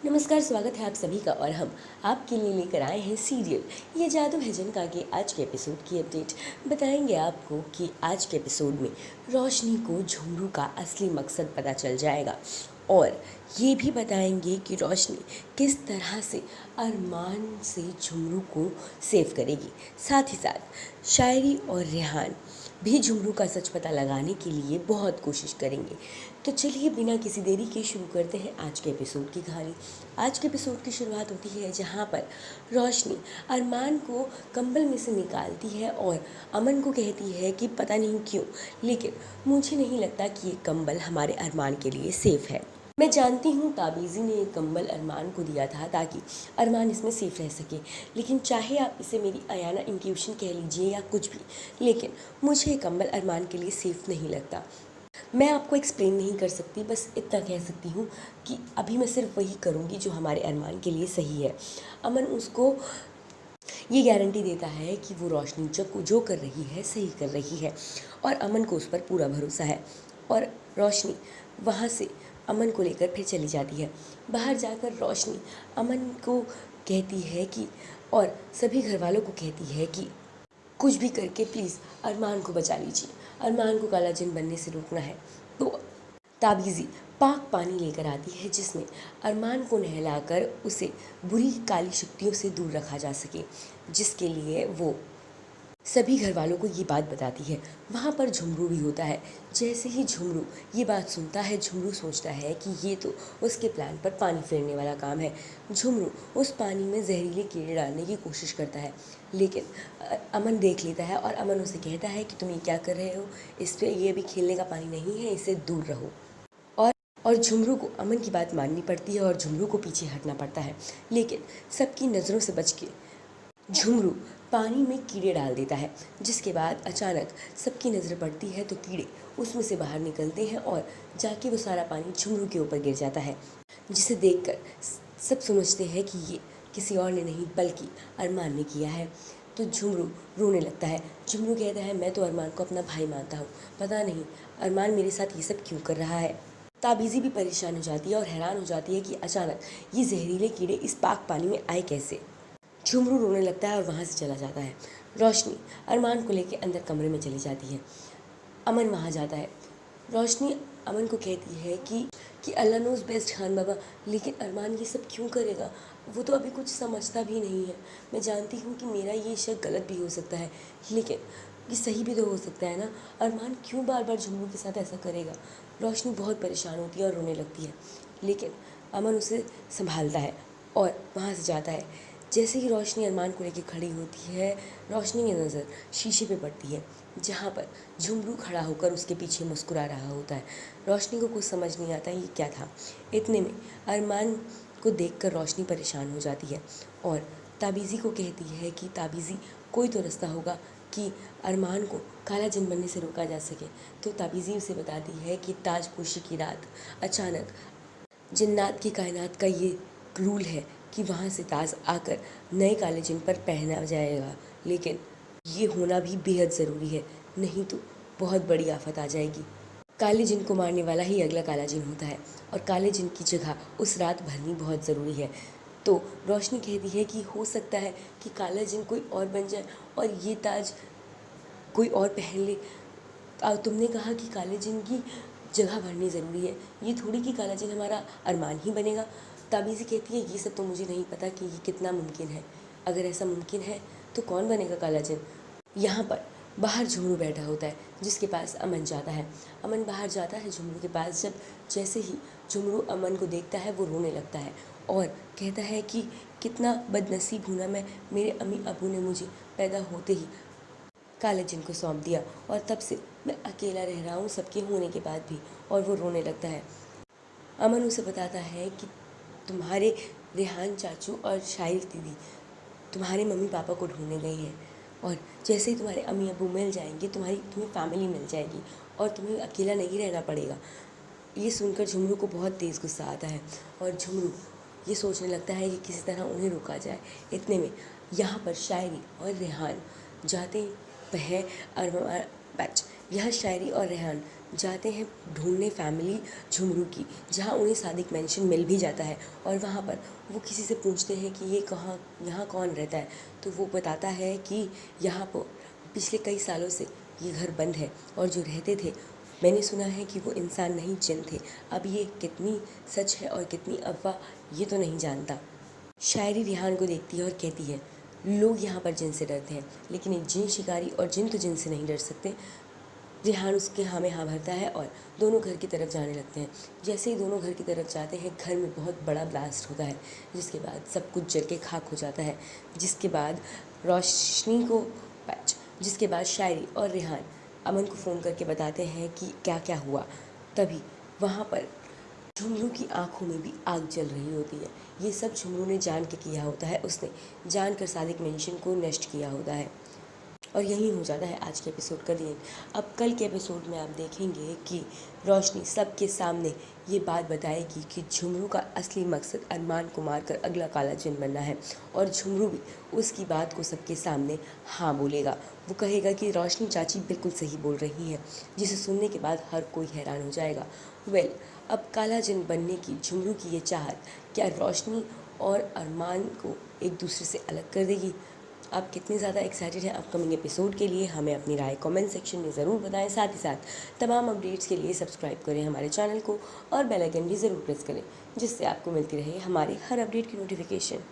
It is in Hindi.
नमस्कार, स्वागत है आप सभी का। और हम आपके लिए लेकर आए हैं सीरियल ये जादू है जिनका के आज के एपिसोड की अपडेट। बताएंगे आपको कि आज के एपिसोड में रोशनी को झुमरू का असली मकसद पता चल जाएगा और ये भी बताएंगे कि रोशनी किस तरह से अरमान से झुमरू को सेव करेगी। साथ ही साथ शायरी और रेहान भी झुमरू का सच पता लगाने के लिए बहुत कोशिश करेंगे। तो चलिए बिना किसी देरी के शुरू करते हैं आज के एपिसोड की कहानी। आज के एपिसोड की शुरुआत होती है जहाँ पर रोशनी अरमान को कंबल में से निकालती है और अमन को कहती है कि पता नहीं क्यों, लेकिन मुझे नहीं लगता कि ये कंबल हमारे अरमान के लिए सेफ़ है। मैं जानती हूँ ताबीज़ी ने ये कंबल अरमान को दिया था ताकि अरमान इसमें सेफ रह सके, लेकिन चाहे आप इसे मेरी अयाना इंट्यूशन कह लीजिए या कुछ भी, लेकिन मुझे ये कंबल अरमान के लिए सेफ़ नहीं लगता। मैं आपको एक्सप्लेन नहीं कर सकती, बस इतना कह सकती हूँ कि अभी मैं सिर्फ वही करूँगी जो हमारे अरमान के लिए सही है। अमन उसको ये गारंटी देता है कि वो रोशनी जो कर रही है सही कर रही है और अमन को उस पर पूरा भरोसा है। और रोशनी वहाँ से अमन को लेकर फिर चली जाती है। बाहर जाकर रोशनी अमन को कहती है कि और सभी घर वालों को कहती है कि कुछ भी करके प्लीज़ अरमान को बचा लीजिए, अरमान को काला जिन बनने से रोकना है। तो ताबीज़ी पाक पानी लेकर आती है जिसमें अरमान को नहलाकर उसे बुरी काली शक्तियों से दूर रखा जा सके, जिसके लिए वो सभी घर वालों को ये बात बताती है। वहाँ पर झुमरू भी होता है। जैसे ही झुमरू ये बात सुनता है, झुमरू सोचता है कि ये तो उसके प्लान पर पानी फेरने वाला काम है। झुमरू उस पानी में जहरीले कीड़े डालने की कोशिश करता है, लेकिन अमन देख लेता है और अमन उसे कहता है कि तुम ये क्या कर रहे हो, इस पर ये अभी खेलने का पानी नहीं है, इससे दूर रहो। और झुमरू को अमन की बात माननी पड़ती है और झुमरू को पीछे हटना पड़ता है, लेकिन सबकी नज़रों से बच के झुमरू पानी में कीड़े डाल देता है। जिसके बाद अचानक सबकी नज़र पड़ती है तो कीड़े उसमें से बाहर निकलते हैं और जाके वो सारा पानी झुमरू के ऊपर गिर जाता है, जिसे देखकर सब समझते हैं कि ये किसी और ने नहीं बल्कि अरमान ने किया है। तो झुमरू रोने लगता है। झुमरू कहता है मैं तो अरमान को अपना भाई मानता हूँ, पता नहीं अरमान मेरे साथ ये सब क्यों कर रहा है। ताबीज़ी भी परेशान हो जाती है और हैरान हो जाती है कि अचानक ये जहरीले कीड़े इस पाक पानी में आए कैसे। झुमरू रोने लगता है और वहाँ से चला जाता है। रोशनी अरमान को लेकर अंदर कमरे में चली जाती है। अमन वहाँ जाता है। रोशनी अमन को कहती है कि अल्लाह नोज़ बेस्ट खान बाबा, लेकिन अरमान ये सब क्यों करेगा, वो तो अभी कुछ समझता भी नहीं है। मैं जानती हूँ कि मेरा ये शक गलत भी हो सकता है, लेकिन ये सही भी तो हो सकता है ना। अरमान क्यों बार बार झुमरू के साथ ऐसा करेगा। रोशनी बहुत परेशान होती है और रोने लगती है, लेकिन अमन उसे संभालता है और वहाँ से जाता है। जैसे ही रोशनी अरमान को लेकर खड़ी होती है, रोशनी की नज़र शीशे पे पड़ती है जहाँ पर झुमरू खड़ा होकर उसके पीछे मुस्कुरा रहा होता है। रोशनी को कुछ समझ नहीं आता ये क्या था। इतने में अरमान को देखकर रोशनी परेशान हो जाती है और ताबीज़ी को कहती है कि ताबीज़ी कोई तो रास्ता होगा कि अरमान को काला जिन बनने से रोका जा सके। तो ताबीज़ी उसे बताती है कि ताजपोशी की रात अचानक जिन्नात की कायनात का ये रूल है कि वहाँ से ताज आकर नए काले जिन पर पहना जाएगा, लेकिन ये होना भी बेहद ज़रूरी है, नहीं तो बहुत बड़ी आफत आ जाएगी। काले जिन को मारने वाला ही अगला काला जिन होता है और काले जिन की जगह उस रात भरनी बहुत ज़रूरी है। तो रोशनी कहती है कि हो सकता है कि काला जिन कोई और बन जाए और ये ताज कोई और पहन ले। तुमने कहा कि काले जिन की जगह भरनी ज़रूरी है, ये थोड़ी कि काला जिन हमारा अरमान ही बनेगा। ताबीज़ी कहती है ये सब तो मुझे नहीं पता कि ये कितना मुमकिन है, अगर ऐसा मुमकिन है तो कौन बनेगा काला जिन। यहाँ पर बाहर झुमरू बैठा होता है जिसके पास अमन जाता है। अमन बाहर जाता है झुमरू के पास। जैसे ही झुमरू अमन को देखता है वो रोने लगता है और कहता है कि कितना बदनसीब हूँ ना मैं, मेरे अम्मी अबू ने मुझे पैदा होते ही काले जिन को सौंप दिया और तब से मैं अकेला रह रहा हूँ सबके होने के बाद भी। और वो रोने लगता है। अमन उसे बताता है कि तुम्हारे रेहान चाचू और शाइर दीदी तुम्हारे मम्मी पापा को ढूंढने गई हैं और जैसे ही तुम्हारे अम्मी अबू मिल जाएंगे तुम्हें फैमिली मिल जाएगी और तुम्हें अकेला नहीं रहना पड़ेगा। ये सुनकर झुमरू को बहुत तेज़ गुस्सा आता है और झुमरू ये सोचने लगता है कि किसी तरह उन्हें रोका जाए। इतने में यहाँ पर शायरी और रेहान जाते हैं और बैच यह शायरी और रेहान जाते हैं ढूंढने फैमिली झुमरू की, जहाँ उन्हें सादिक मेंशन मिल भी जाता है। और वहाँ पर वो किसी से पूछते हैं कि ये कहाँ, यहाँ कौन रहता है। तो वो बताता है कि यहाँ पर पिछले कई सालों से ये घर बंद है और जो रहते थे मैंने सुना है कि वो इंसान नहीं जिन थे। अब ये कितनी सच है और कितनी अफवाह ये तो नहीं जानता। शायरी रिहान को देखती है और कहती है, लोग यहाँ पर जिन से डरते हैं लेकिन एक जिन शिकारी और जिन तो जिन से नहीं डर सकते। रिहान उसके हाँ में हाँ भरता है और दोनों घर की तरफ जाने लगते हैं। जैसे ही दोनों घर की तरफ जाते हैं घर में बहुत बड़ा ब्लास्ट होता है, जिसके बाद सब कुछ जल के खाक हो जाता है। जिसके बाद रोशनी को पैच जिसके बाद शायरी और रिहान अमन को फ़ोन करके बताते हैं कि क्या क्या हुआ। तभी वहाँ पर झुमरू की आंखों में भी आग जल रही होती है। ये सब झुमरू ने जान के किया होता है, उसने जानकर सादिक मेंशन को नष्ट किया होता है। और यही हो जाता है आज के एपिसोड का दिन। अब कल के एपिसोड में आप देखेंगे कि रोशनी सबके सामने ये बात बताएगी कि झुमरू का असली मकसद अरमान को मारकर अगला काला जिन बनना है। और झुमरू भी उसकी बात को सबके सामने हाँ बोलेगा। वो कहेगा कि रोशनी चाची बिल्कुल सही बोल रही है, जिसे सुनने के बाद हर कोई हैरान हो जाएगा। अब काला जिन बनने की झुमरू की ये चाहत क्या रोशनी और अरमान को एक दूसरे से अलग कर देगी? आप कितने ज़्यादा एक्साइटेड हैं अपकमिंग एपिसोड के लिए, हमें अपनी राय कमेंट सेक्शन में ज़रूर बताएं। साथ ही साथ तमाम अपडेट्स के लिए सब्सक्राइब करें हमारे चैनल को और बेल आइकन भी ज़रूर प्रेस करें, जिससे आपको मिलती रहे हमारे हर अपडेट की नोटिफिकेशन।